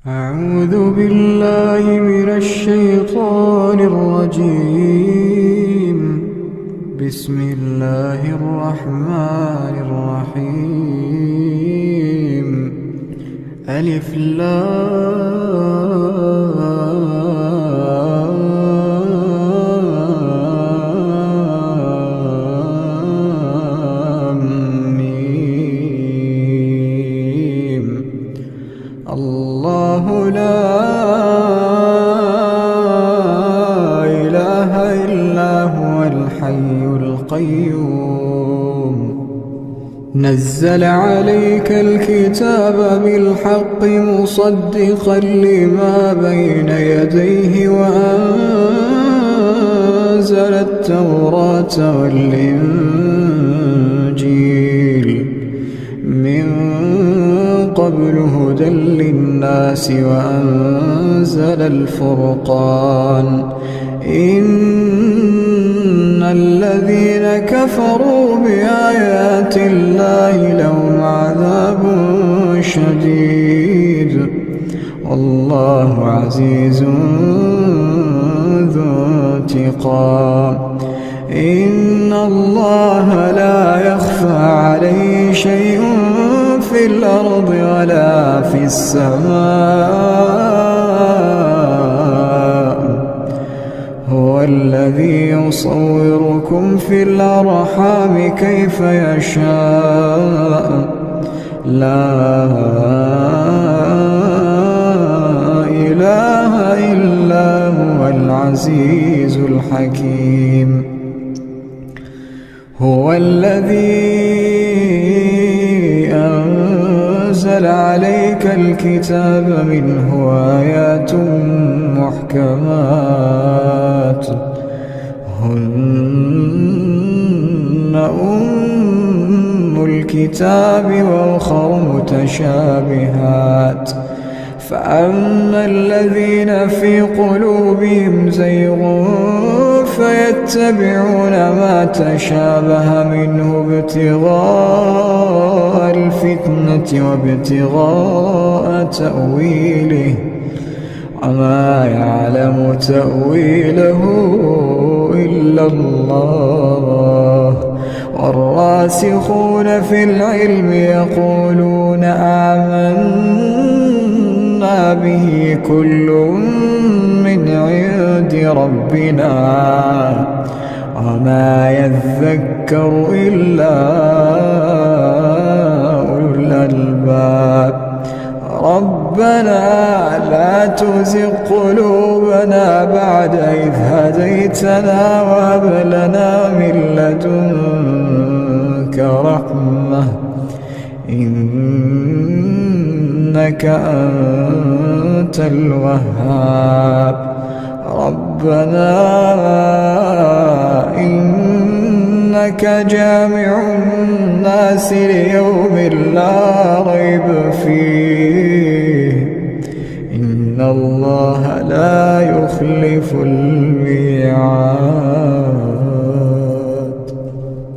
أعوذ بالله من الشيطان الرجيم. بسم الله الرحمن الرحيم. ألف لام ميم. الله لا إله إلا هو الحي القيوم. نزل عليك الكتاب بالحق مصدقا لما بين يديه وأنزل التوراة والإنجيل من قبل هدى للناس وأنزل الفرقان. إن الذين كفروا بآيات الله لهم عذاب شديد والله عزيز ذو انتقام. إن الله لا يخفى عليه شيء في الأرض ولا في السماء. هو الذي يصوركم في الأرحام كيف يشاء. لا إله إلا هو العزيز الحكيم. هو الذي أنزل عليك الكتاب منه آيات محكمات هن أم الكتاب وأخر متشابهات. فأما الذين في قلوبهم زيغ فيتبعون ما تشابه منه ابتغاء الفتنة وابتغاء تأويله وما يعلم تأويله إلا الله. والراسخون في العلم يقولون آمنا به كل من عند ربنا وما يذكر إلا أولو الألباب. ربنا لا تزغ قلوبنا بعد إذ هديتنا وهب لنا من لدنك رحمة إنك أنت الوهاب. ربنا إنك جامع الناس ليوم لا ريب فيه إن الله لا يخلف الميعاد.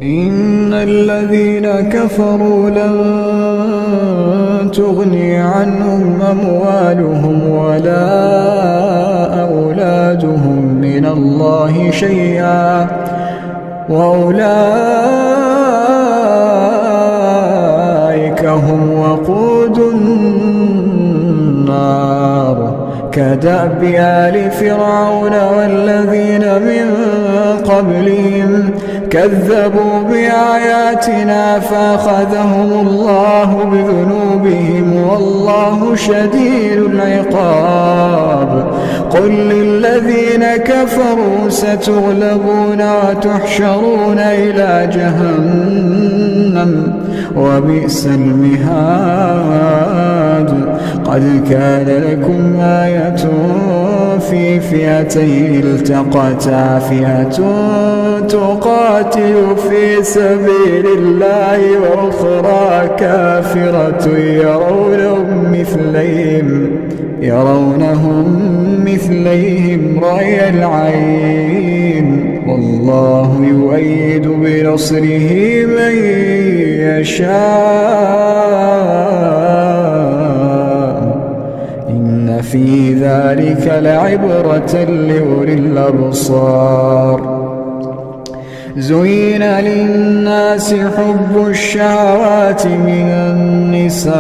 إن الذين كفروا لن تغني عنهم أموالهم ولا أولادهم من الله شيئا وأولئك هم وقود النار. كدأب آل فرعون والذين من قبلهم كذبوا بآياتنا فأخذهم الله بذنوبهم والله شديد العقاب. قل للذين كفروا ستغلبون وتحشرون إلى جهنم وبئس المهاد. قد كان لكم آية في فئتين التقتا فئة تقاتل في سبيل الله وأخرى كافرة يرونهم مثليهم رأي العين والله يؤيد بنصره من يشاء إن في ذلك لعبرة لأولي الأبصار. زين للناس حب الشهوات من النساء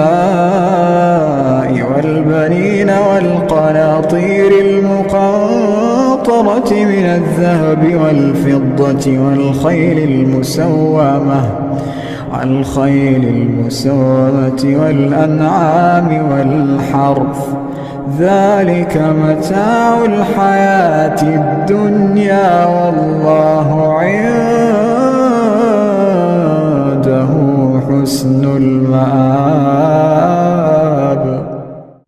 والبنين والقناطير المقنطرة من الذهب والفضة والخيل المسومة والأنعام والحرث، ذلك متاع الحياة الدنيا،